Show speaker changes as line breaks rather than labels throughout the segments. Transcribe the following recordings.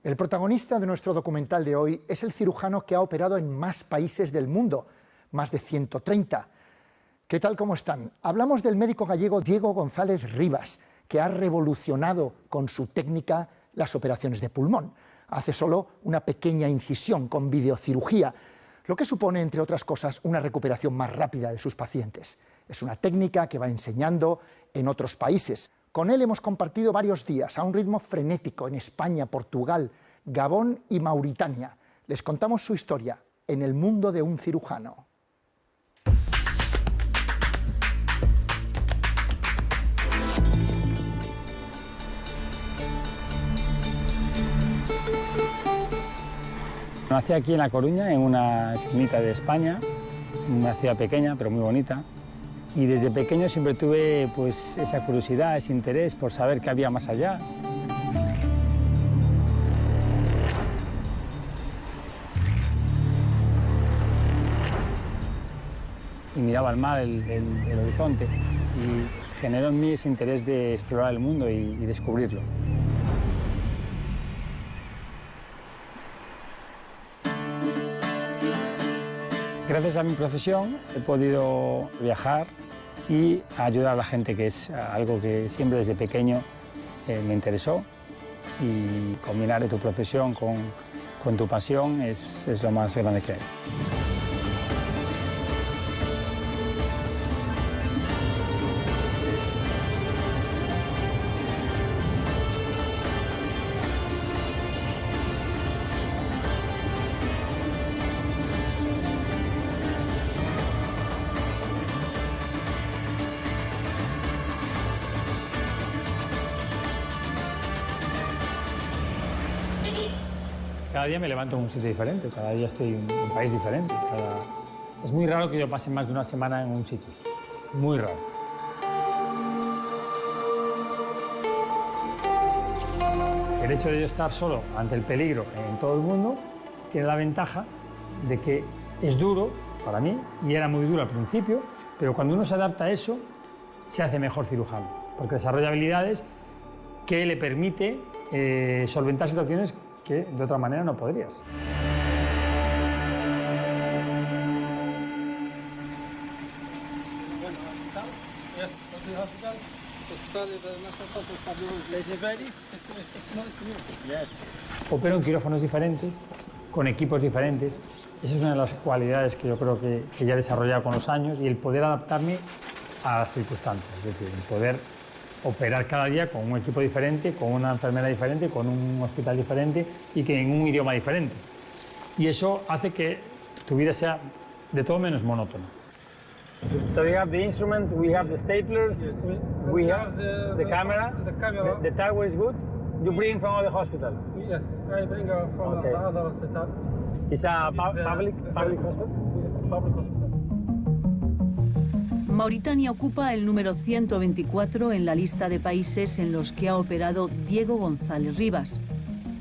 El protagonista de nuestro documental de hoy es el cirujano que ha operado en más países del mundo, más de 130. ¿Qué tal, cómo están? Hablamos del médico gallego Diego González Rivas, que ha revolucionado con su técnica las operaciones de pulmón. Hace solo una pequeña incisión con videocirugía, lo que supone, entre otras cosas, una recuperación más rápida de sus pacientes. Es una técnica que va enseñando en otros países. Con él hemos compartido varios días a un ritmo frenético en España, Portugal, Gabón y Mauritania. Les contamos su historia en el mundo de un cirujano.
Nací aquí en La Coruña, en una esquinita de España, una ciudad pequeña pero muy bonita. Y desde pequeño siempre tuve pues, esa curiosidad, ese interés por saber qué había más allá. Y miraba al mar, el horizonte, y generó en mí ese interés de explorar el mundo y descubrirlo. Gracias a mi profesión he podido viajar y ayudar a la gente, que es algo que siempre desde pequeño me interesó. Y combinar tu profesión con tu pasión es lo más grande que hay. Cada día me levanto en un sitio diferente, cada día estoy en un país diferente. Es muy raro que yo pase más de una semana en un sitio, muy raro. El hecho de yo estar solo ante el peligro en todo el mundo tiene la ventaja de que es duro para mí, y era muy duro al principio, pero cuando uno se adapta a eso, se hace mejor cirujano, porque desarrolla habilidades que le permite solventar situaciones que de otra manera no podrías. Opero en quirófanos diferentes, con equipos diferentes. Esa es una de las cualidades que yo creo que ya he desarrollado con los años, y el poder adaptarme a las circunstancias, es decir, el poder operar cada día con un equipo diferente, con una enfermera diferente, con un hospital diferente y que en un idioma diferente. Y eso hace que tu vida sea de todo menos monótona. So we have the instruments, we have the staplers, we have the camera, the tower is good. You bring from the hospital?
Yes, I bring from the other hospital.
It's a public hospital?
Yes, public hospital.
Mauritania ocupa el número 124 en la lista de países en los que ha operado Diego González Rivas.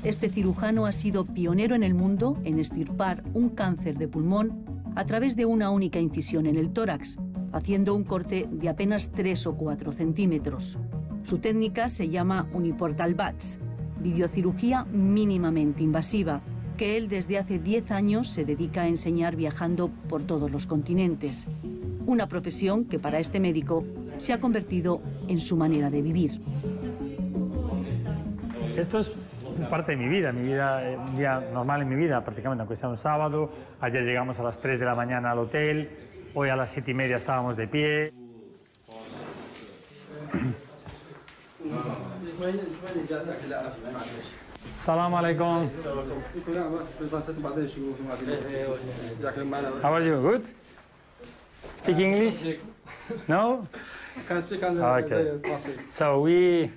Este cirujano ha sido pionero en el mundo en extirpar un cáncer de pulmón a través de una única incisión en el tórax, haciendo un corte de apenas 3 o 4 centímetros. Su técnica se llama Uniportal Bats, videocirugía mínimamente invasiva, que él desde hace 10 años se dedica a enseñar viajando por todos los continentes. Una profesión que para este médico se ha convertido en su manera de vivir.
Esto es parte de mi vida, un día normal en mi vida, prácticamente, aunque sea un sábado. Ayer llegamos a las 3 de la mañana al hotel, hoy a las 7:30 estábamos de pie. Salam alaikum. How are you? Good? Speak English? No?
I can speak on the
Okay. So we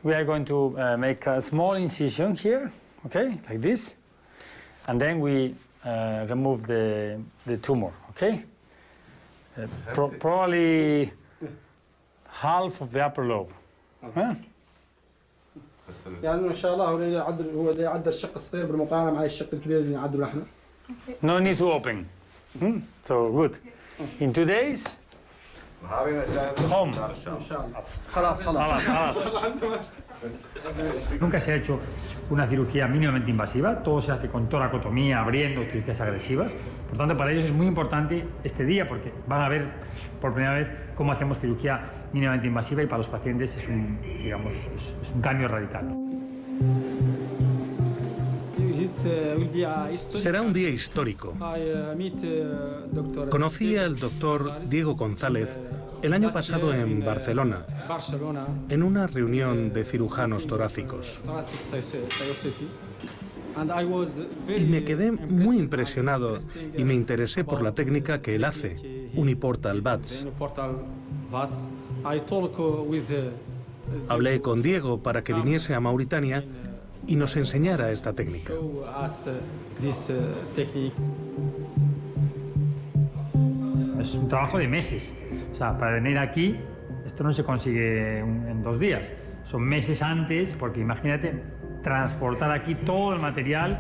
are going to make a small incision here, okay, like this, and then we remove the tumor, okay? Probably half of the upper lobe. Huh?
يعني ان شاء الله هو يعدل الشق الصغير بالمقارنه مع الشق الكبير اللي نعدله احنا.
No need to open. So good. In 2 days, home.
ان شاء الله. خلاص.
Nunca se ha hecho una cirugía mínimamente invasiva, todo se hace con toracotomía, abriendo, cirugías agresivas. Por tanto, para ellos es muy importante este día porque van a ver por primera vez cómo hacemos cirugía mínimamente invasiva y para los pacientes es un, digamos, es un cambio radical.
Será un día histórico. Conocí al doctor Diego González el año pasado en Barcelona, en una reunión de cirujanos torácicos. Y me quedé muy impresionado y me interesé por la técnica que él hace, Uniportal VATS. Hablé con Diego para que viniese a Mauritania y nos enseñara esta técnica.
Es un trabajo de meses. O sea, para venir aquí, esto no se consigue en 2 días. Son meses antes, porque imagínate transportar aquí todo el material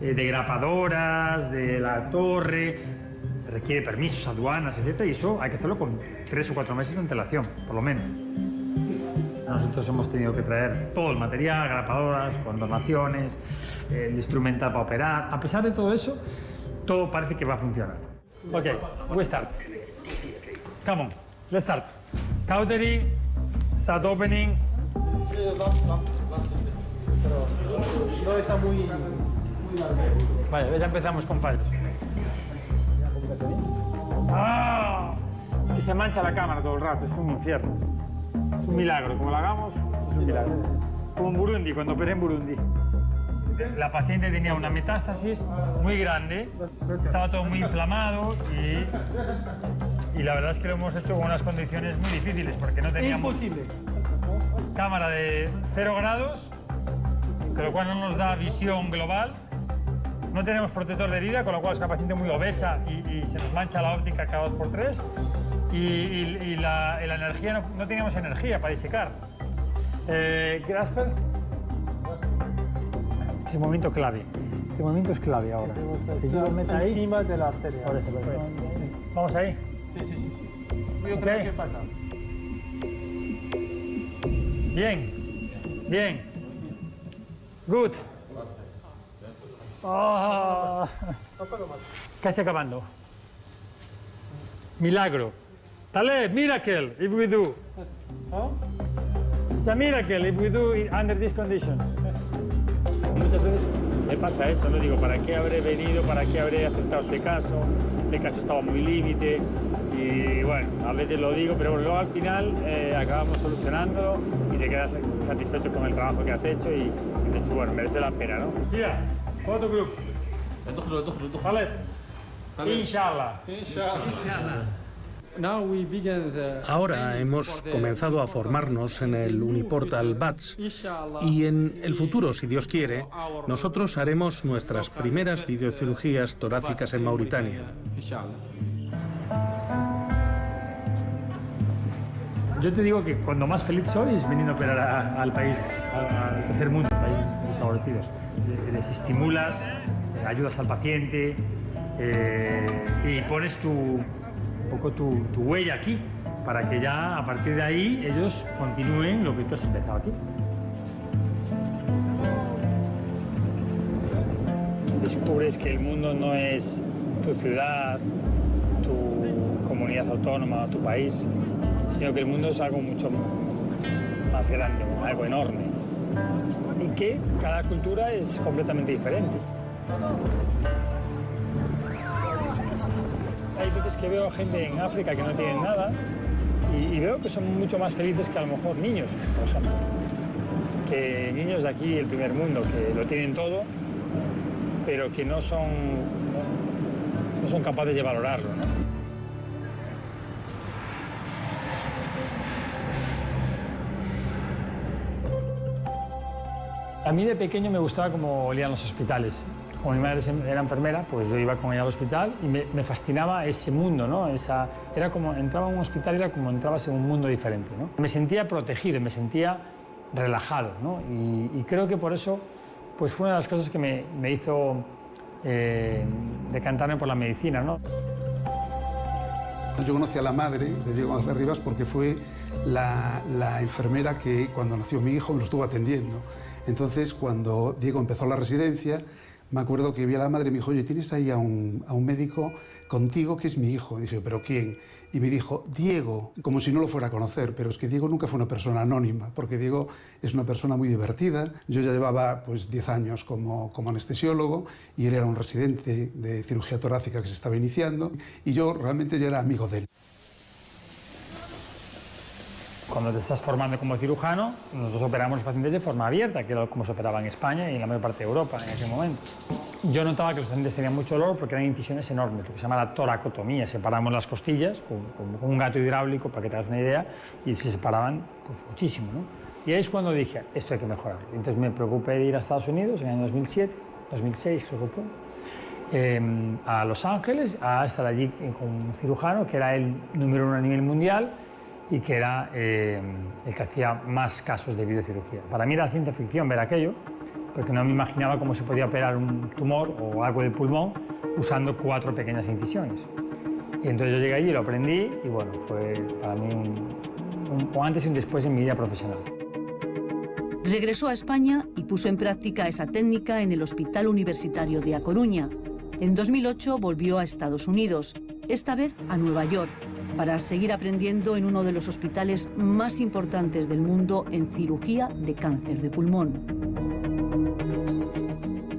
de grapadoras, de la torre, requiere permisos, aduanas, etc. Y eso hay que hacerlo con 3 o 4 meses de antelación, por lo menos. Nosotros hemos tenido que traer todo el material, grapadoras, con donaciones, el instrumental para operar. A pesar de todo eso, todo parece que va a funcionar. Ok, we start. Come on, let's start. Cautery, start opening.
No está muy...
Vale, ya empezamos con fallos. ¡Ah! Es que se mancha la cámara todo el rato, es un infierno. Es un milagro, como lo hagamos, es un milagro. Como en Burundi, cuando operé en Burundi. La paciente tenía una metástasis muy grande, estaba todo muy inflamado y la verdad es que lo hemos hecho con unas condiciones muy difíciles porque no teníamos cámara de 0 grados, con lo cual no nos da visión global. No tenemos protector de herida, con lo cual es una paciente muy obesa y se nos mancha la óptica cada 2 por 3. Y la energía, no teníamos energía para disecar. Grasper. Este es el momento clave. Este momento es clave ahora. Que yo lo meta ahí.
Encima de la arteria.
Ahora se lo veo. ¿Vamos ahí?
Sí. Voy otra vez, ¿qué pasa?
Bien. Good. Oh. Casi acabando. Milagro. Taleb, miracle if we do. It's a miracle if we do it under these conditions. Muchas veces me pasa eso, ¿no? Digo, ¿para qué habré venido? ¿Para qué habré aceptado este caso? Este caso estaba muy límite y bueno, a veces lo digo, pero luego al final acabamos solucionándolo y te quedas satisfecho con el trabajo que has hecho y dices, bueno, merece la pena, ¿no? Mira, photo group. Taleb. Inshallah.
Ahora hemos comenzado a formarnos en el Uniportal VATS y en el futuro, si Dios quiere, nosotros haremos nuestras primeras videocirugías torácicas en Mauritania.
Yo te digo que cuando más feliz soy es viniendo a operar al país, al tercer mundo, países desfavorecidos. Les estimulas, ayudas al paciente y pones un poco tu huella aquí para que ya a partir de ahí ellos continúen lo que tú has empezado aquí. Descubres que el mundo no es tu ciudad, tu comunidad autónoma, tu país, sino que el mundo es algo mucho más grande, algo enorme, y que cada cultura es completamente diferente. Hay veces que veo gente en África que no tienen nada y veo que son mucho más felices que a lo mejor niños, por ejemplo. Que niños de aquí, el primer mundo, que lo tienen todo, pero que no son capaces de valorarlo, ¿no? A mí de pequeño me gustaba cómo olían los hospitales. Como mi madre era enfermera, pues yo iba con ella al hospital y me fascinaba ese mundo, ¿no? Era como, entraba en un hospital, era como entrabas en un mundo diferente, ¿no? Me sentía protegido, me sentía relajado, ¿no? Y creo que por eso pues fue una de las cosas que me hizo decantarme por la medicina, ¿no?
Yo conocí a la madre de Diego González Rivas porque fue la enfermera que cuando nació mi hijo me lo estuvo atendiendo. Entonces, cuando Diego empezó la residencia, me acuerdo que vi a la madre y me dijo, oye, ¿tienes ahí a un médico contigo que es mi hijo? Y dije, ¿pero quién? Y me dijo, Diego, como si no lo fuera a conocer, pero es que Diego nunca fue una persona anónima, porque Diego es una persona muy divertida. Yo ya llevaba pues 10 años como anestesiólogo y él era un residente de cirugía torácica que se estaba iniciando y yo realmente ya era amigo de él.
Cuando te estás formando como cirujano, nosotros operamos los pacientes de forma abierta, que era como se operaba en España y en la mayor parte de Europa en ese momento. Yo notaba que los pacientes tenían mucho dolor porque eran incisiones enormes, lo que se llama la toracotomía. Separamos las costillas con un gato hidráulico, para que te hagas una idea, y se separaban pues, muchísimo, ¿no? Y ahí es cuando dije, esto hay que mejorarlo. Entonces me preocupé de ir a Estados Unidos en el año 2007, 2006 creo que fue, a Los Ángeles, a estar allí con un cirujano que era el número 1 a nivel mundial y que era el que hacía más casos de videocirugía. Para mí era ciencia ficción ver aquello, porque no me imaginaba cómo se podía operar un tumor o algo del pulmón usando 4 pequeñas incisiones. Y entonces yo llegué allí, lo aprendí y bueno, fue para mí un antes y un después en mi vida profesional.
Regresó a España y puso en práctica esa técnica en el Hospital Universitario de A Coruña. En 2008 volvió a Estados Unidos, esta vez a Nueva York, para seguir aprendiendo en uno de los hospitales más importantes del mundo en cirugía de cáncer de pulmón.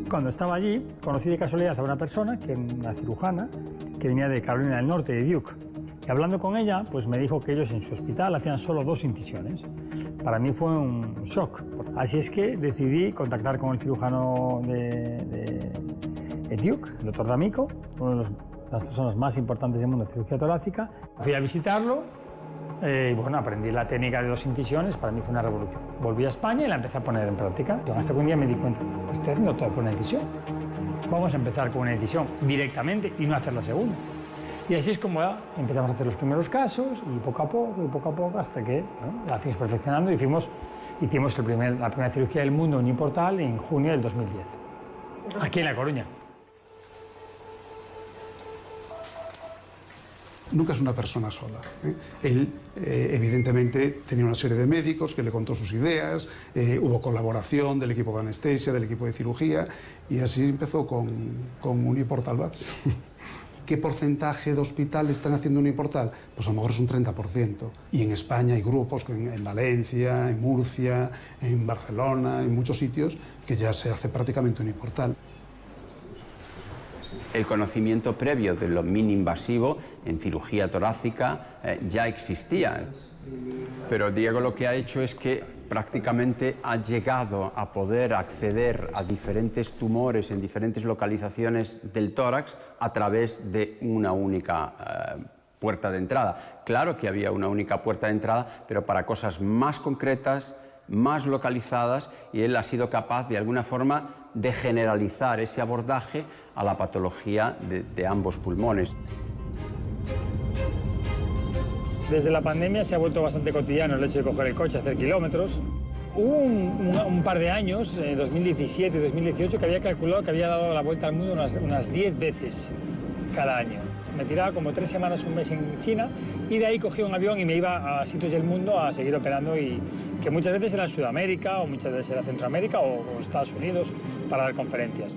Cuando estaba allí, conocí de casualidad a una persona, que una cirujana, que venía de Carolina del Norte, de Duke. Y hablando con ella, pues me dijo que ellos en su hospital hacían solo 2 incisiones. Para mí fue un shock. Así es que decidí contactar con el cirujano de Duke, el doctor D'Amico, uno de las personas más importantes del mundo de cirugía torácica. Fui a visitarlo y bueno, aprendí la técnica de 2 incisiones, para mí fue una revolución. Volví a España y la empecé a poner en práctica. Hasta que un día me di cuenta, pues estoy haciendo todo con una incisión. Vamos a empezar con una incisión directamente y no hacer la segunda. Y así es como empezamos a hacer los primeros casos y poco a poco, hasta que la fuimos perfeccionando y hicimos la primera cirugía del mundo en Uniportal en junio del 2010, aquí en La Coruña.
Nunca es una persona sola. Él, evidentemente, tenía una serie de médicos que le contó sus ideas, hubo colaboración del equipo de anestesia, del equipo de cirugía, y así empezó con Uniportal BATS. ¿Qué porcentaje de hospitales están haciendo Uniportal? Pues a lo mejor es un 30%. Y en España hay grupos, en Valencia, en Murcia, en Barcelona, en muchos sitios, que ya se hace prácticamente Uniportal.
El conocimiento previo de lo mini-invasivo en cirugía torácica ya existía, pero Diego lo que ha hecho es que prácticamente ha llegado a poder acceder a diferentes tumores en diferentes localizaciones del tórax a través de una única puerta de entrada. Claro que había una única puerta de entrada, pero para cosas más concretas, más localizadas, y él ha sido capaz de alguna forma de generalizar ese abordaje a la patología de ambos pulmones.
Desde la pandemia se ha vuelto bastante cotidiano el hecho de coger el coche, hacer kilómetros. Hubo un par de años, 2017 y 2018, que había calculado que había dado la vuelta al mundo unas 10 veces cada año. Me tiraba como 3 semanas, un mes en China, y de ahí cogía un avión y me iba a sitios del mundo a seguir operando, y que muchas veces era Sudamérica o muchas veces era Centroamérica o Estados Unidos para dar conferencias.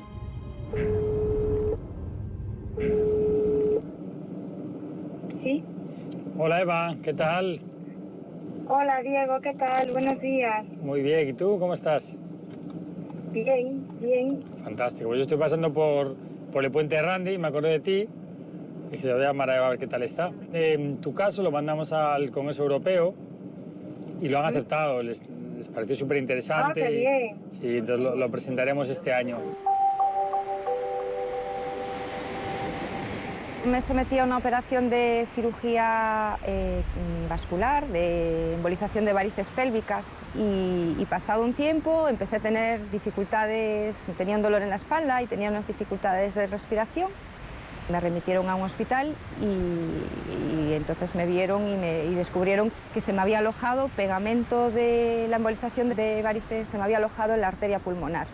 Sí.
Hola Eva, ¿qué tal?
Hola Diego, ¿qué tal? Buenos días.
Muy bien, ¿y tú cómo estás?
Bien, bien.
Fantástico, pues yo estoy pasando por el puente de Randy y me acordé de ti. Dije, yo voy a llamar a Eva a ver qué tal está. En tu caso lo mandamos al Congreso Europeo y lo han aceptado, les pareció súper interesante.
Ah, qué bien.
Sí, entonces lo presentaremos este año.
Me sometí a una operación de cirugía vascular, de embolización de varices pélvicas, y pasado un tiempo empecé a tener dificultades, tenía un dolor en la espalda y tenía unas dificultades de respiración. Me remitieron a un hospital y entonces me vieron y descubrieron que se me había alojado pegamento de la embolización de varices, se me había alojado en la arteria pulmonar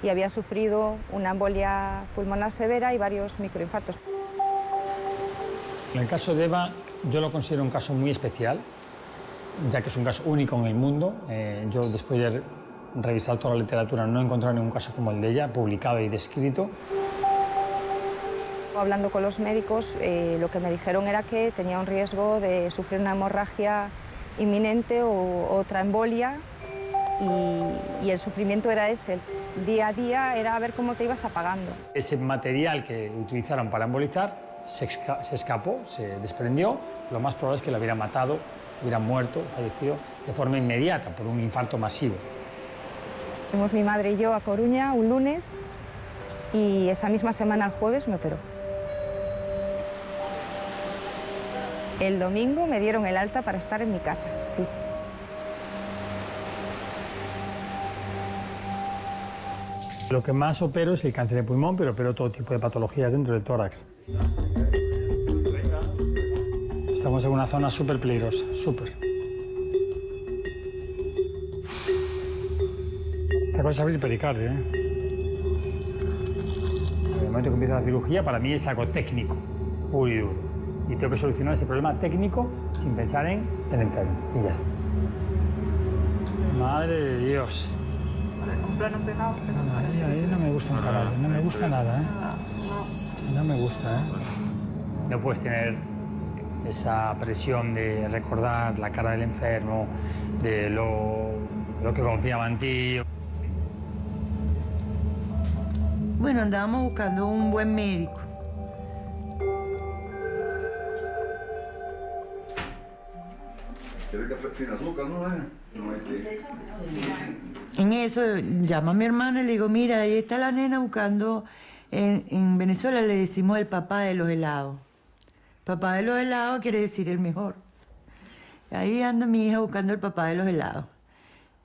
y había sufrido una embolia pulmonar severa y varios microinfartos.
En el caso de Eva, Yo lo considero un caso muy especial, ya que es un caso único en el mundo. Yo, después de revisar toda la literatura, no he encontrado ningún caso como el de ella, publicado y descrito.
Hablando con los médicos, lo que me dijeron era que tenía un riesgo de sufrir una hemorragia inminente o otra embolia, y el sufrimiento era ese. Día a día era ver cómo te ibas apagando.
Ese material que utilizaron para embolizar se escapó, se desprendió. Lo más probable es que la hubiera matado, hubiera muerto, fallecido de forma inmediata por un infarto masivo.
Fuimos mi madre y yo a Coruña un lunes y esa misma semana, el jueves, me operó. El domingo me dieron el alta para estar en mi casa, sí.
Lo que más opero es el cáncer de pulmón, pero opero todo tipo de patologías dentro del tórax. Estamos en una zona súper peligrosa, súper. Esta cosa es abrir pericardio, ¿eh? En el momento que empieza la cirugía, para mí es algo técnico, puro y duro. Y tengo que solucionar ese problema técnico sin pensar en el enfermo. Y ya está. Madre de Dios.
Un plano pegado.
Ahí no me gusta un carajo, no me gusta nada, ¿eh? No me gusta, ¿eh? No puedes tener esa presión de recordar la cara del enfermo, de lo que confiaba en ti.
Bueno, andábamos buscando un buen médico.
¿Quieres café sin azúcar, no?
En eso llama a mi hermana y le digo, mira, ahí está la nena buscando, en Venezuela le decimos el papá de los helados. Papá de los helados quiere decir el mejor. Ahí anda mi hija buscando el papá de los helados.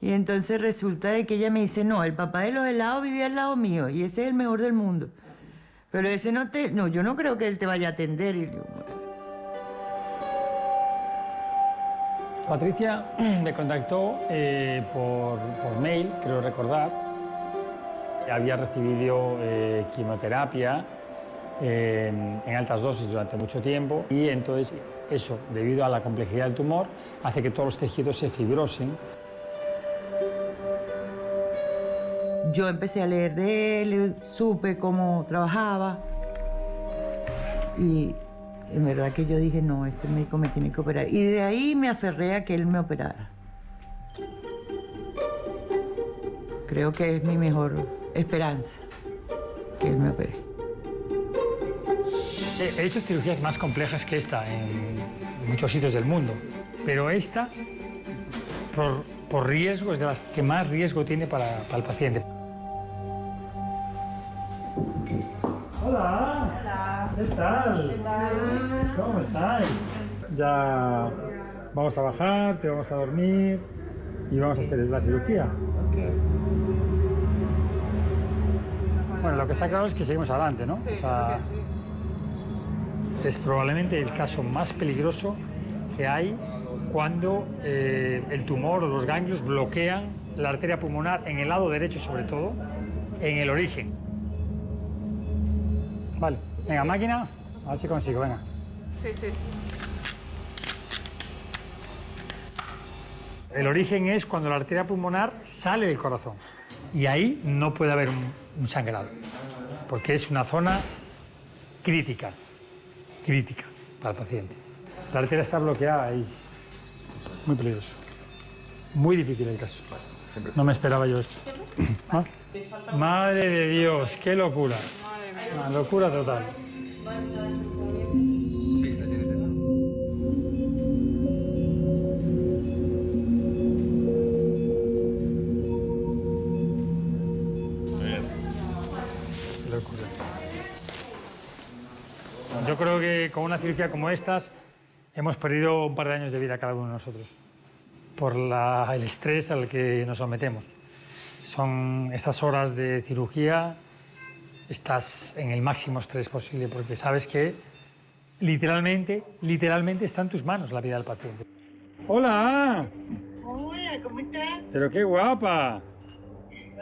Y entonces resulta de que ella me dice, no, el papá de los helados vivía al lado mío y ese es el mejor del mundo. Pero ese no, yo no creo que él te vaya a atender. Y yo,
Patricia me contactó por mail, creo recordar. Había recibido quimioterapia en altas dosis durante mucho tiempo y entonces eso, debido a la complejidad del tumor, hace que todos los tejidos se fibrosen.
Yo empecé a leer de él, supe cómo trabajaba y en verdad que yo dije, no, este médico me tiene que operar. Y de ahí me aferré a que él me operara. Creo que es mi mejor esperanza, que él me opere.
He hecho cirugías más complejas que esta en muchos sitios del mundo, pero esta, por riesgo, es de las que más riesgo tiene para el paciente. Hola.
Hola.
¿Qué tal?
¿Qué tal?
¿Cómo estáis? Ya vamos a bajar, te vamos a dormir y vamos a hacer la cirugía.
Okay.
Bueno, lo que está claro es que seguimos adelante, ¿no?
Sí,
o sea, es probablemente el caso más peligroso que hay cuando el tumor o los ganglios bloquean la arteria pulmonar en el lado derecho, sobre todo, en el origen. Vale, venga, máquina, a ver si consigo, venga.
Sí, sí.
El origen es cuando la arteria pulmonar sale del corazón y ahí no puede haber un sangrado, porque es una zona crítica para el paciente. La arteria está bloqueada ahí, muy peligroso, muy difícil el caso. No me esperaba yo esto. ¿Ah? Madre de Dios, qué locura. Una locura total. Locura. Yo creo que con una cirugía como estas hemos perdido un par de años de vida cada uno de nosotros por el estrés al que nos sometemos. Son estas horas de cirugía, estás en el máximo estrés posible porque sabes que literalmente está en tus manos la vida del paciente. ¡Hola!
Hola, ¿cómo estás?
¡Pero qué guapa!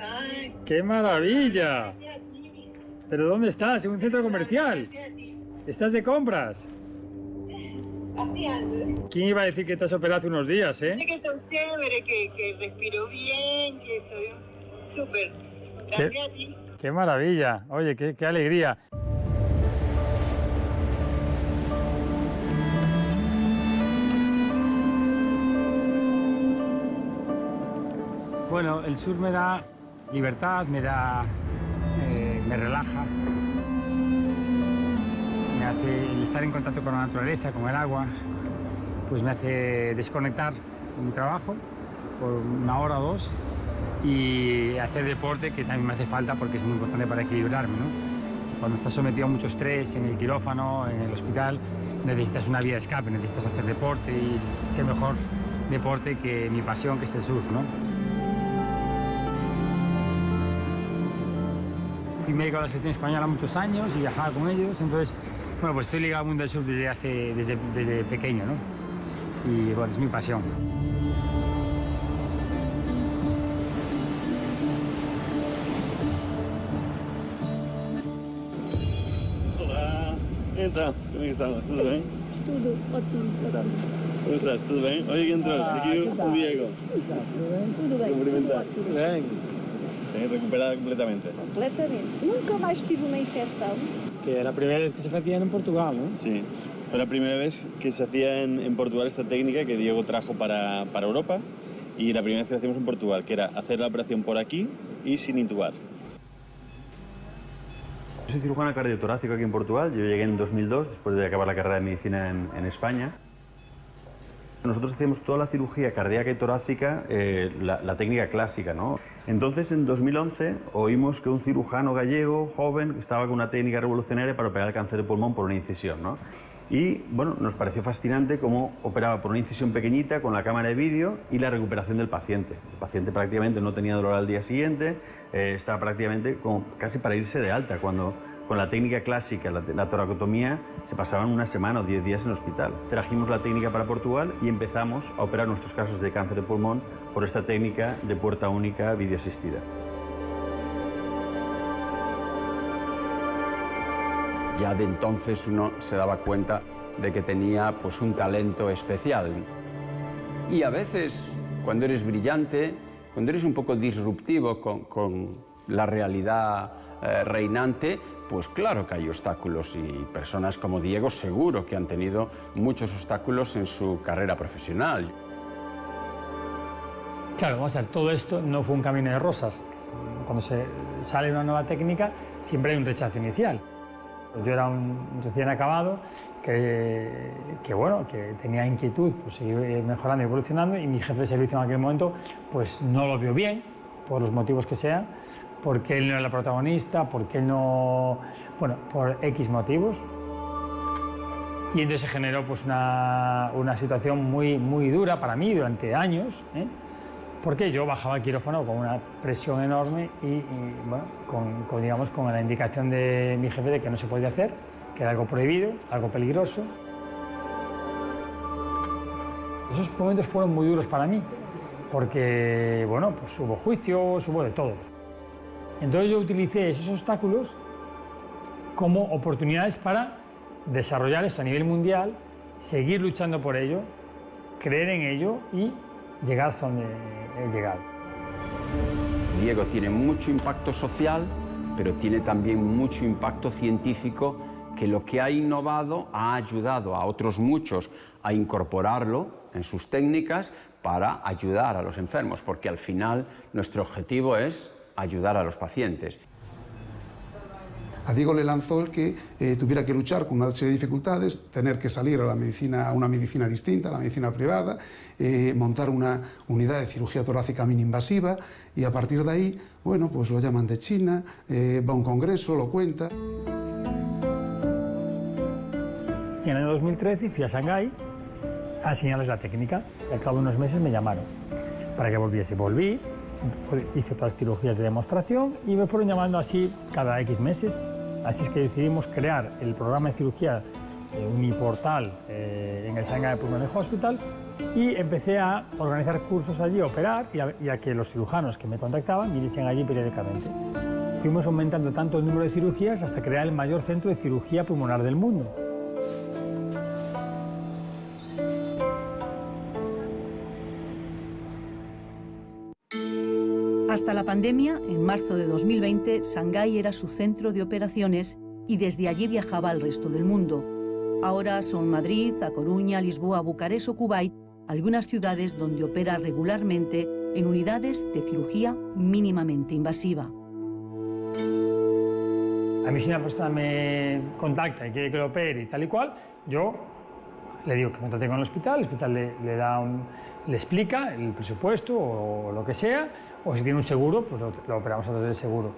Ay,
¡Qué maravilla!
gracias a ti.
¿Pero dónde estás? ¿En un centro comercial?
Gracias a ti.
¿Estás de compras?
paseando.
¿Quién iba a decir que te has operado hace unos días,
Sé que estoy chévere, que respiro bien, que estoy súper. Gracias a ti.
¡Qué maravilla! Oye, qué alegría. Bueno, el surf me da libertad, me relaja, me hace el estar en contacto con la naturaleza, con el agua, pues me hace desconectar de mi trabajo por 1 hora o 2 y hacer deporte, que también me hace falta porque es muy importante para equilibrarme, ¿no? Cuando estás sometido a mucho estrés en el quirófano, en el hospital, necesitas una vía de escape, necesitas hacer deporte y qué mejor deporte que mi pasión, que es el surf, ¿no? Fui médico de la selección española muchos años y viajaba con ellos, entonces, bueno, pues estoy ligado al mundo del surf desde pequeño, ¿no? Y bueno, es mi pasión.
Olá, então, como é que estamos? Tudo bem?
Tudo, ótimo.
Como estás? Tudo bem? Olha quem trouxe, aqui o Diego.
Tudo bem,
Cumprimentar.
tudo
Bem. Sim, recuperada completamente.
Completamente. Nunca mais tive uma infecção.
Que era la primera vez que se hacía en Portugal, ¿no?
Sí, fue la primera vez que se hacía en Portugal esta técnica que Diego trajo para Europa y la primera vez que la hacíamos en Portugal, que era hacer la operación por aquí y sin intubar. Yo soy cirujano cardiotorácico aquí en Portugal, yo llegué en 2002 después de acabar la carrera de medicina en España. Nosotros hacíamos toda la cirugía cardíaca y torácica, la técnica clásica, ¿no? Entonces, en 2011, oímos que un cirujano gallego, joven, estaba con una técnica revolucionaria para operar el cáncer de pulmón por una incisión, ¿no? Y, bueno, nos pareció fascinante cómo operaba por una incisión pequeñita con la cámara de vídeo y la recuperación del paciente. El paciente prácticamente no tenía dolor al día siguiente, estaba prácticamente como casi para irse de alta, cuando con la técnica clásica, la toracotomía, se pasaban 1 semana o 10 días en el hospital. Trajimos la técnica para Portugal y empezamos a operar nuestros casos de cáncer de pulmón por esta técnica de puerta única videoasistida.
Ya de entonces uno se daba cuenta de que tenía pues un talento especial. Y a veces, cuando eres brillante, cuando eres un poco disruptivo con la realidad reinante, pues claro que hay obstáculos y personas como Diego seguro que han tenido muchos obstáculos en su carrera profesional.
Claro, vamos a ver, todo esto no fue un camino de rosas. Cuando se sale una nueva técnica, siempre hay un rechazo inicial. Yo era un recién acabado que tenía inquietud por seguir mejorando y evolucionando, y mi jefe de servicio en aquel momento pues no lo vio bien, por los motivos que sean, porque él no era el protagonista, porque él no... bueno, por X motivos. Y entonces se generó pues una situación muy dura para mí durante años, porque yo bajaba al quirófano con una presión enorme y bueno, con la indicación de mi jefe de que no se podía hacer, que era algo prohibido, algo peligroso. Esos momentos fueron muy duros para mí, porque bueno, pues hubo juicios, hubo de todo. Entonces yo utilicé esos obstáculos como oportunidades para desarrollar esto a nivel mundial, seguir luchando por ello, creer en ello y llegar hasta donde he llegado.
Diego tiene mucho impacto social, pero tiene también mucho impacto científico, que lo que ha innovado ha ayudado a otros muchos a incorporarlo en sus técnicas para ayudar a los enfermos, porque al final nuestro objetivo es ayudar a los pacientes.
A Diego le lanzó el que tuviera que luchar con una serie de dificultades, tener que salir a una medicina distinta, a la medicina privada, montar una unidad de cirugía torácica mini-invasiva, y a partir de ahí, bueno, pues lo llaman de China, va a un congreso, lo cuenta.
Y en el año 2013 fui a Shanghái a enseñarles la técnica, y al cabo de unos meses me llamaron para que volviese. Volví, hice otras cirugías de demostración y me fueron llamando así cada X meses. Así es que decidimos crear el programa de cirugía uniportal en el Shanghai Pulmonary Hospital, y empecé a organizar cursos allí, a operar y a que los cirujanos que me contactaban viniesen allí periódicamente. Fuimos aumentando tanto el número de cirugías hasta crear el mayor centro de cirugía pulmonar del mundo.
Hasta la pandemia, en marzo de 2020, Shanghái era su centro de operaciones y desde allí viajaba al resto del mundo. Ahora son Madrid, A Coruña, Lisboa, Bucarest o Kuwait, algunas ciudades donde opera regularmente en unidades de cirugía mínimamente invasiva.
A mí si una persona me contacta y quiere que lo opere y tal y cual, yo le digo que contacte con el hospital le explica el presupuesto o lo que sea, o si tiene un seguro, pues lo operamos a través del seguro.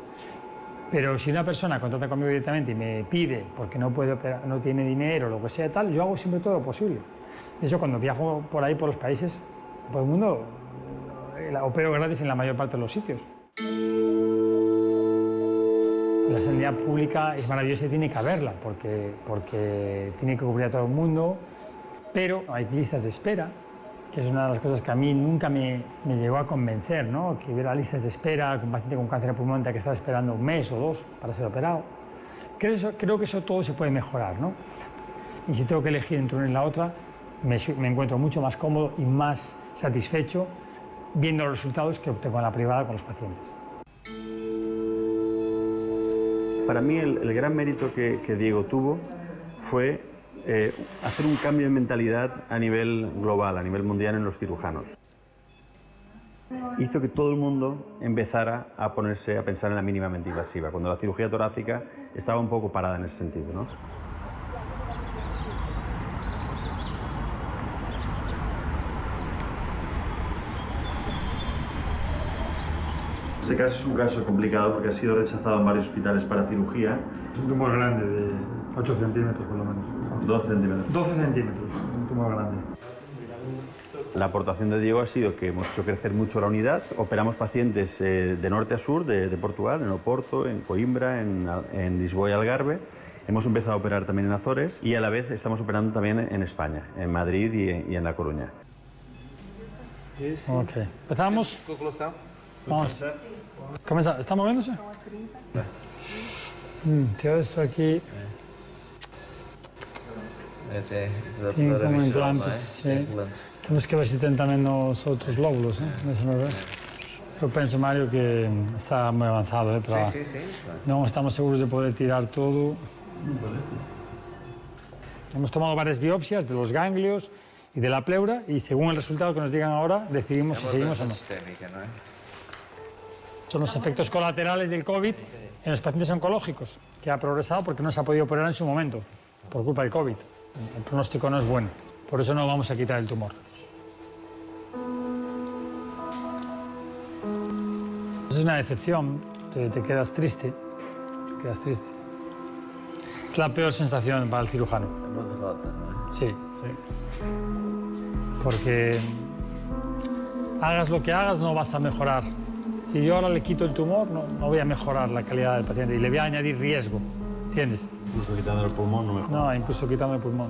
Pero si una persona contacta conmigo directamente y me pide, porque no puede operar, no tiene dinero o lo que sea tal, yo hago siempre todo lo posible. De hecho, cuando viajo por ahí, por los países, por el mundo, opero gratis en la mayor parte de los sitios. La sanidad pública es maravillosa y tiene que haberla, porque tiene que cubrir a todo el mundo, pero hay listas de espera, que es una de las cosas que a mí nunca me llegó a convencer, ¿no? Que hubiera listas de espera con un paciente con cáncer de pulmón que está esperando un mes o dos para ser operado. Creo que eso todo se puede mejorar, ¿no? Y si tengo que elegir entre una y la otra, me encuentro mucho más cómodo y más satisfecho viendo los resultados que obtengo en la privada con los pacientes.
Para mí el gran mérito que Diego tuvo fue hacer un cambio de mentalidad a nivel global, a nivel mundial en los cirujanos. Hizo que todo el mundo empezara a ponerse a pensar en la mínimamente invasiva, cuando la cirugía torácica estaba un poco parada en ese sentido, ¿no? Este caso es un caso complicado porque ha sido rechazado en varios hospitales para cirugía.
Es un tumor grande, de 8 centímetros por lo menos.
12 centímetros.
12 centímetros, un tumor grande.
La aportación de Diego ha sido que hemos hecho crecer mucho la unidad. Operamos pacientes de norte a sur de Portugal, en Oporto, en Coimbra, en Lisboa y Algarve. Hemos empezado a operar también en Azores y a la vez estamos operando también en España, en Madrid y en La Coruña.
Ok, empezamos. Vamos. Comienza. ¿Está moviéndose? Tío, esto aquí. Como implantes, sí. Tenemos que ver si tienen también los otros lóbulos, ¿eh? Déjame ver. Yo pienso, Mario, que está muy avanzado, ¿eh? Pero no estamos seguros de poder tirar todo. Hemos tomado varias biopsias de los ganglios y de la pleura y según el resultado que nos digan ahora, decidimos si seguimos o no. Son los efectos colaterales del COVID en los pacientes oncológicos, que ha progresado porque no se ha podido operar en su momento, por culpa del COVID. El pronóstico no es bueno, por eso no vamos a quitar el tumor. Es una decepción, te quedas triste, Es la peor sensación para el cirujano. Sí, porque hagas lo que hagas no vas a mejorar. Si yo ahora le quito el tumor, no voy a mejorar la calidad del paciente y le voy a añadir riesgo, ¿entiendes?
Incluso quitando el pulmón no mejora.
No, incluso quitando el pulmón.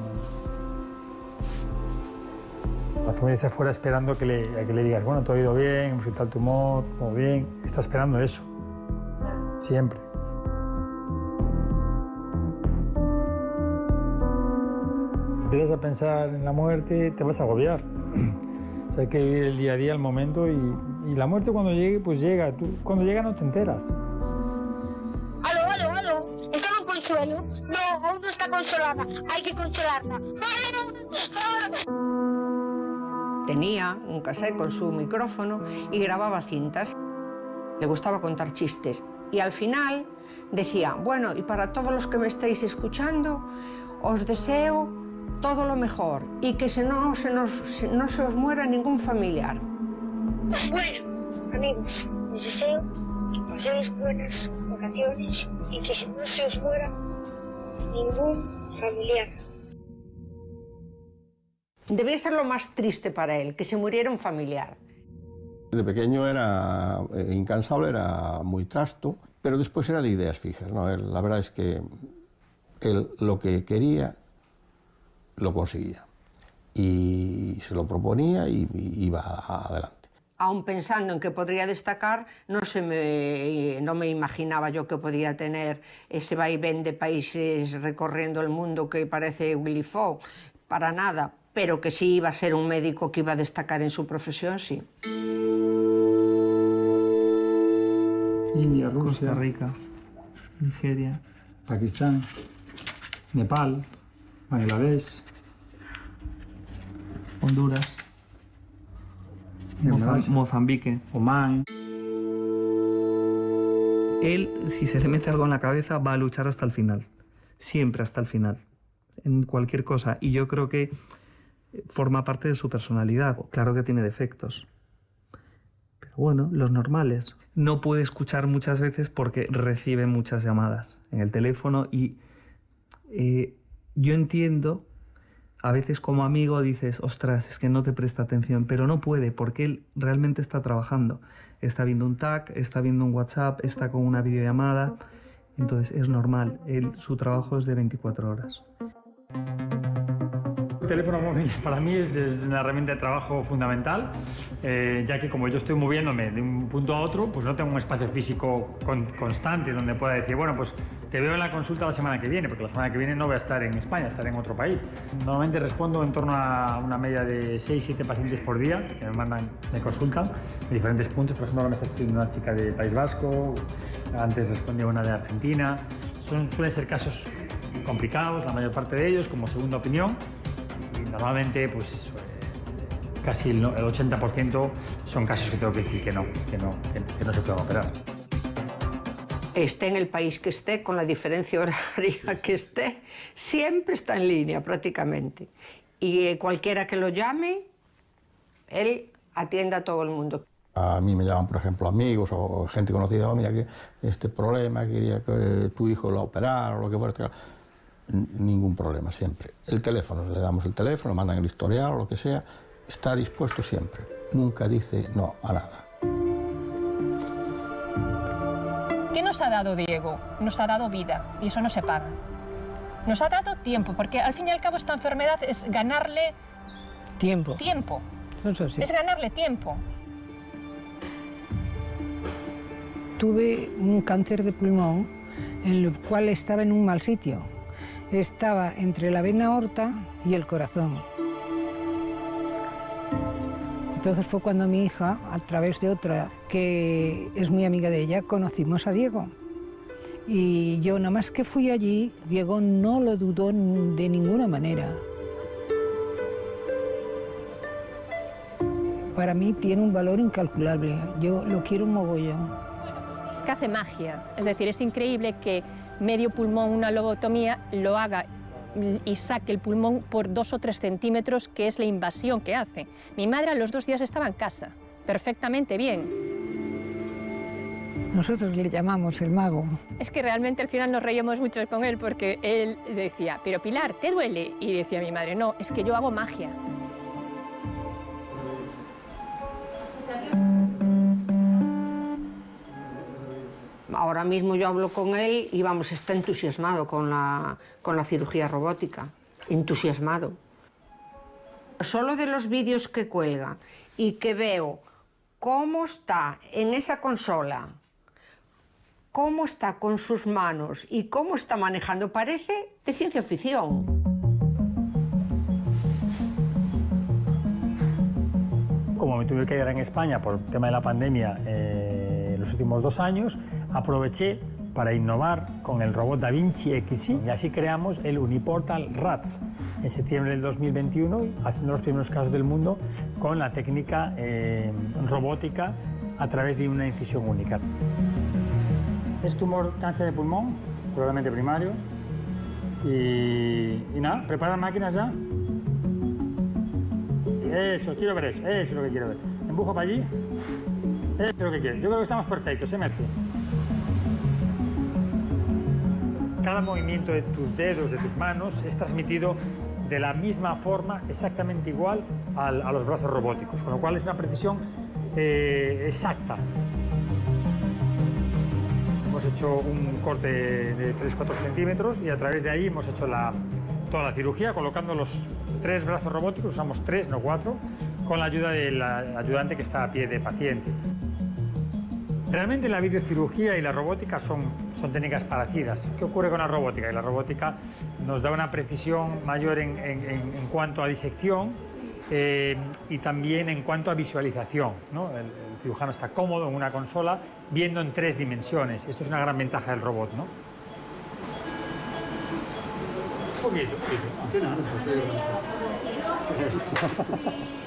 La familia está fuera esperando a que le digas, bueno, todo ha ido bien, hemos quitado el tumor, todo bien. Está esperando eso, siempre. Empiezas a pensar en la muerte, te vas a agobiar. O sea, hay que vivir el día a día, el momento, y la muerte cuando llegue, pues llega. Tú, cuando llega no te enteras.
Aló. ¿Está con Consuelo? No, aún no está consolada. Hay que consolarla.
Tenía un cassette con su micrófono y grababa cintas. Le gustaba contar chistes. Y al final decía, bueno, y para todos los que me estáis escuchando, os deseo todo lo mejor y que no se os muera ningún familiar.
Bueno, amigos, os deseo que paséis buenas vacaciones y que no se os muera ningún familiar.
Debía ser lo más triste para él, que se muriera un familiar.
De pequeño era incansable, era muy trasto, pero después era de ideas fijas, ¿no? La verdad es que él lo que quería lo conseguía y se lo proponía y iba adelante.
Aún pensando en que podría destacar, no me imaginaba yo que podría tener ese vaivén de países recorriendo el mundo que parece Willy Fogg, para nada, pero que sí iba a ser un médico que iba a destacar en su profesión, sí.
India, Rusia,
Costa Rica, Nigeria,
Pakistán, Nepal, Bangladesh,
Honduras, Mozambique,
Omán.
Él, si se le mete algo en la cabeza, va a luchar hasta el final. Siempre hasta el final. En cualquier cosa. Y yo creo que forma parte de su personalidad. Claro que tiene defectos. Pero bueno, los normales. No puede escuchar muchas veces porque recibe muchas llamadas en el teléfono y yo entiendo, a veces como amigo dices, ostras, es que no te presta atención, pero no puede porque él realmente está trabajando. Está viendo un tag, está viendo un WhatsApp, está con una videollamada. Entonces es normal, su trabajo es de 24 horas.
El teléfono móvil para mí es una herramienta de trabajo fundamental, ya que como yo estoy moviéndome de un punto a otro, pues no tengo un espacio físico constante donde pueda decir, bueno, pues te veo en la consulta la semana que viene, porque la semana que viene no voy a estar en España, estaré en otro país. Normalmente respondo en torno a una media de 6-7 pacientes por día que me consultan de diferentes puntos. Por ejemplo, ahora me está escribiendo una chica de País Vasco, antes respondía una de Argentina. Suelen ser casos complicados, la mayor parte de ellos, como segunda opinión. Y normalmente, pues casi el 80% son casos que tengo que decir que no se pueden operar.
Esté en el país que esté, con la diferencia horaria que esté, siempre está en línea prácticamente. Y cualquiera que lo llame, él atiende a todo el mundo.
A mí me llaman, por ejemplo, amigos o gente conocida, oh, mira que este problema, quería que tu hijo lo operara o lo que fuera. Ningún problema, siempre. El teléfono, le damos el teléfono, mandan el historial o lo que sea, está dispuesto siempre. Nunca dice no a nada.
¿Qué nos ha dado Diego? Nos ha dado vida y eso no se paga. Nos ha dado tiempo, porque al fin y al cabo esta enfermedad es ganarle
tiempo.
Eso sí. Es ganarle tiempo.
Tuve un cáncer de pulmón en el cual estaba en un mal sitio. Estaba entre la vena aorta y el corazón. Entonces fue cuando mi hija, a través de otra que es muy amiga de ella, conocimos a Diego. Y yo nada más que fui allí, Diego no lo dudó de ninguna manera. Para mí tiene un valor incalculable, yo lo quiero un mogollón.
Que hace magia, es decir, es increíble que medio pulmón, una lobotomía, lo haga y saque el pulmón por 2 o 3 centímetros, que es la invasión que hace. Mi madre a los 2 días estaba en casa, perfectamente bien.
Nosotros le llamamos el mago.
Es que realmente al final nos reíamos mucho con él porque él decía, pero Pilar, ¿te duele? Y decía mi madre, no, es que yo hago magia.
Ahora mismo yo hablo con él y vamos, está entusiasmado con la cirugía robótica, entusiasmado. Solo de los vídeos que cuelga y que veo cómo está en esa consola, cómo está con sus manos y cómo está manejando, parece de ciencia ficción.
Como me tuve que quedar en España por el tema de la pandemia los últimos 2 años, aproveché para innovar con el robot Da Vinci XI y así creamos el Uniportal RATS en septiembre del 2021, haciendo los primeros casos del mundo con la técnica robótica a través de una incisión única. Es tumor cáncer de pulmón, probablemente primario, y nada, prepara las máquinas ya. Eso, quiero ver eso es lo que quiero ver. Empujo para allí. Eso es lo que quiero. Yo creo que estamos perfectos, Mercio. Cada movimiento de tus dedos, de tus manos, es transmitido de la misma forma, exactamente igual a los brazos robóticos, con lo cual es una precisión exacta. Hemos hecho un corte de 3-4 centímetros y a través de ahí hemos hecho toda la cirugía, colocando los 3 brazos robóticos, usamos 3, no 4, con la ayuda del ayudante que está a pie de paciente. Realmente la videocirugía y la robótica son técnicas parecidas. ¿Qué ocurre con la robótica? Que la robótica nos da una precisión mayor en cuanto a disección y también en cuanto a visualización, ¿no? El cirujano está cómodo en una consola viendo en 3 dimensiones. Esto es una gran ventaja del robot, ¿no?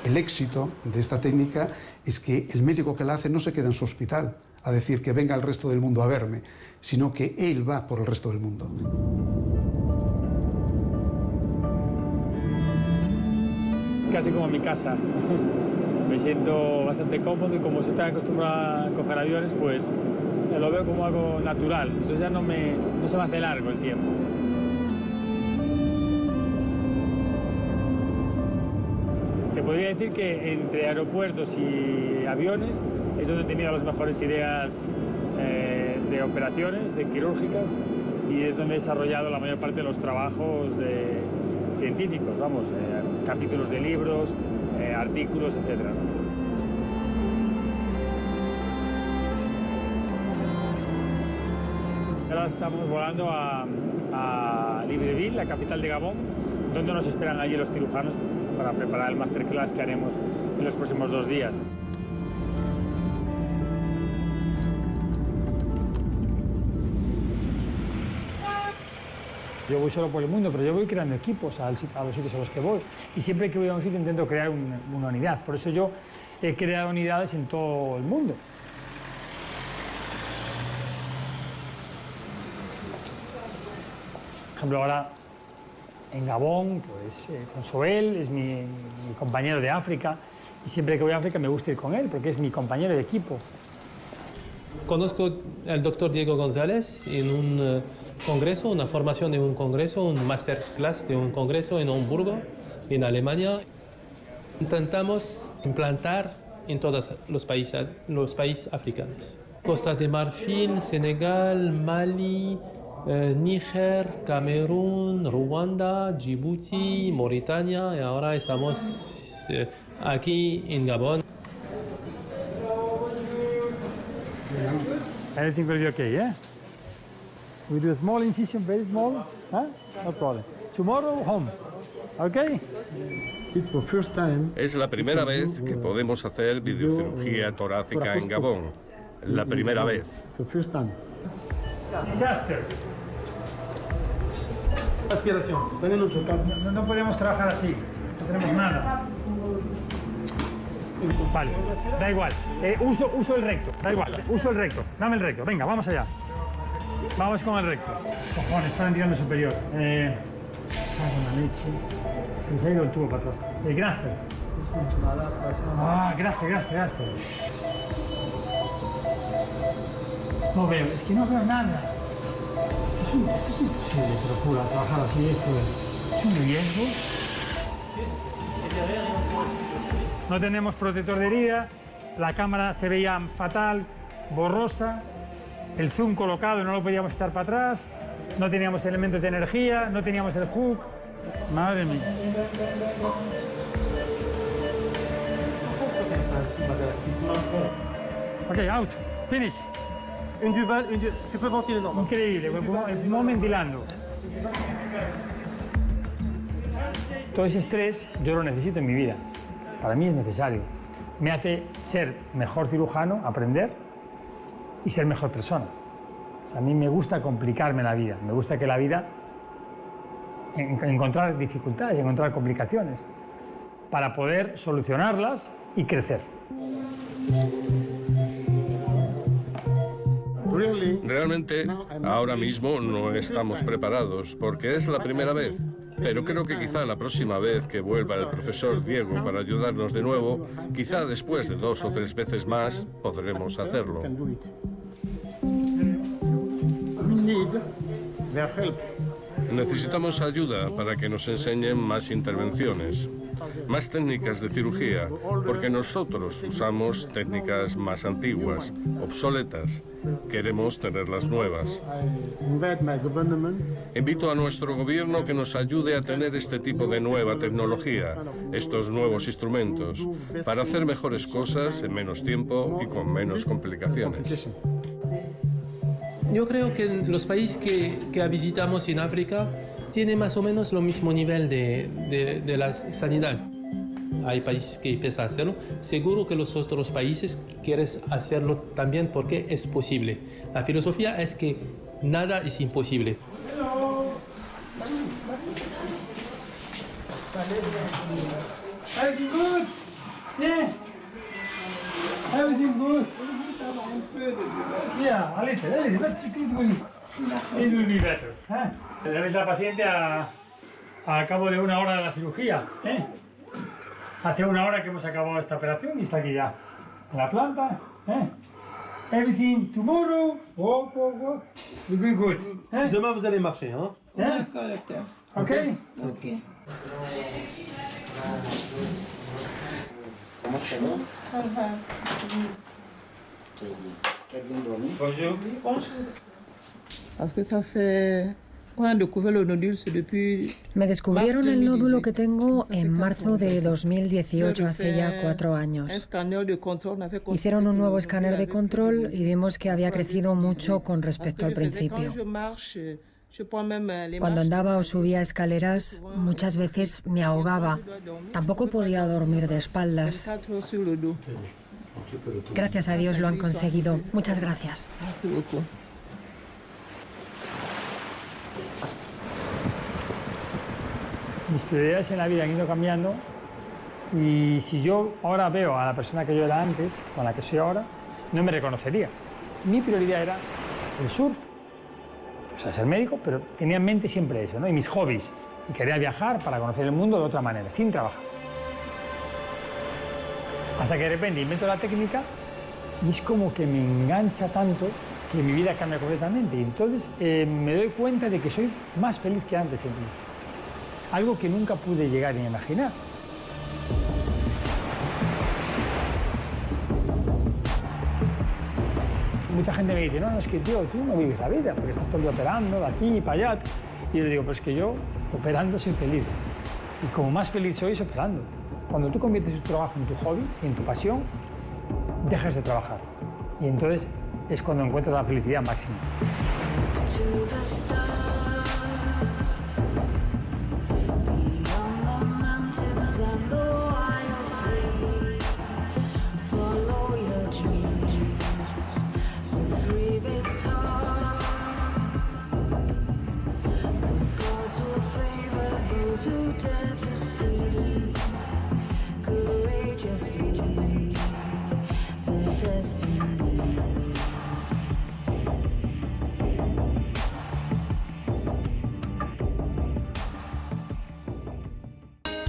El éxito de esta técnica es que el médico que la hace no se queda en su hospital a decir que venga el resto del mundo a verme, sino que él va por el resto del mundo.
Es casi como mi casa. Me siento bastante cómodo y como estoy tan acostumbrado a coger aviones, pues lo veo como algo natural. Entonces ya no se me hace largo el tiempo. Te podría decir que entre aeropuertos y aviones es donde he tenido las mejores ideas de operaciones, de quirúrgicas, y es donde he desarrollado la mayor parte de los trabajos científicos, vamos, capítulos de libros, artículos, etc. Ahora estamos volando a Libreville, la capital de Gabón, donde nos esperan allí los cirujanos para preparar el masterclass que haremos en los próximos 2 días.
Yo voy solo por el mundo, pero yo voy creando equipos a los sitios a los que voy. Y siempre que voy a un sitio intento crear una unidad. Por eso yo he creado unidades en todo el mundo. Por ejemplo, ahora en Gabón, pues con Soel, es mi compañero de África. Y siempre que voy a África me gusta ir con él, porque es mi compañero de equipo.
Conozco al doctor Diego González en un congreso, una formación de un congreso, un masterclass de un congreso en Hamburgo, en Alemania. Intentamos implantar en todos los países africanos. Costa de Marfil, Senegal, Mali, Níger, Camerún, Ruanda, Djibouti, Mauritania, y ahora estamos aquí en Gabón.
Everything will be okay, yeah? We do a small incision, very small, huh? No problem. Tomorrow, home, okay?
Es la primera vez que podemos hacer videocirugía torácica en Gabón. La primera vez.
Disaster.
Aspiración.
No podemos trabajar así, no tenemos nada. Vale, da igual. Uso el recto, da igual. Uso el recto. Dame el recto. Venga, vamos allá. Vamos con el recto. Cojones, están tirando superior. Una leche. Se ha ido el tubo para atrás. Grasper. Grasper. No veo, es que no veo nada. Esto es imposible, pero juro, trabajar así es un riesgo. No tenemos protector de herida, la cámara se veía fatal, borrosa, el zoom colocado y no lo podíamos estar para atrás, no teníamos elementos de energía, no teníamos el hook. Madre mía. Ok, out, finish.
Se puede ventilar, ¿no?
Increíble, el pulmón ventilando. Todo ese estrés yo lo necesito en mi vida. Para mí es necesario. Me hace ser mejor cirujano, aprender y ser mejor persona. O sea, a mí me gusta complicarme la vida. Me gusta que la vida, encontrar dificultades, encontrar complicaciones para poder solucionarlas y crecer.
Realmente, ahora mismo no estamos preparados porque es la primera vez. Pero creo que quizá la próxima vez que vuelva el profesor Diego para ayudarnos de nuevo, quizá después de 2 o 3 veces más, podremos hacerlo. Necesitamos ayuda para que nos enseñen más intervenciones, más técnicas de cirugía, porque nosotros usamos técnicas más antiguas, obsoletas. Queremos tenerlas nuevas. Invito a nuestro gobierno que nos ayude a tener este tipo de nueva tecnología, estos nuevos instrumentos, para hacer mejores cosas en menos tiempo y con menos complicaciones.
Yo creo que los países que visitamos en África tienen más o menos lo mismo nivel de la sanidad. hay países que empiezan a hacerlo, seguro que los otros países quieren hacerlo también porque es posible. La filosofía es que nada es imposible.
Everything good? Yeah. Everything good? Yeah, a little, it will be better. Le dais la paciente a cabo de 1 hora de la cirugía. Hace 1 hora que hemos acabado esta operación y está aquí ya, en la planta. Everything tomorrow, walk, will be good.
Demain vous allez marcher, hein?
D'accord, docteur. Okay?
Ok.
Comment ça va?
Ça va.
Très bien. Tu as bien dormi?
Bonjour.
Bonjour. Parce que ça fait... On a découvert le nodule, c'est depuis...
Me descubrieron el nódulo que tengo en marzo de 2018, hace ya 4 años. Hicieron un nuevo escáner de control y vimos que había crecido mucho con respecto al principio. Cuando andaba o subía escaleras, muchas veces me ahogaba. Tampoco podía dormir de espaldas. Gracias a Dios lo han conseguido. Muchas gracias.
Mis prioridades en la vida han ido cambiando y si yo ahora veo a la persona que yo era antes, con la que soy ahora, no me reconocería. Mi prioridad era el surf, o sea, ser médico, pero tenía en mente siempre eso, ¿no? Y mis hobbies. Y quería viajar para conocer el mundo de otra manera, sin trabajar. Hasta que de repente invento la técnica y es como que me engancha tanto que mi vida cambia completamente. Y entonces me doy cuenta de que soy más feliz que antes incluso. Algo que nunca pude llegar ni a imaginar. Mucha gente me dice, no, es que tío, tú no vives la vida, porque estás todo el día operando de aquí y para allá. Y yo le digo, pero es que yo operando soy feliz. Y como más feliz soy es operando. Cuando tú conviertes tu trabajo en tu hobby, en tu pasión, dejas de trabajar. Y entonces es cuando encuentras la felicidad máxima.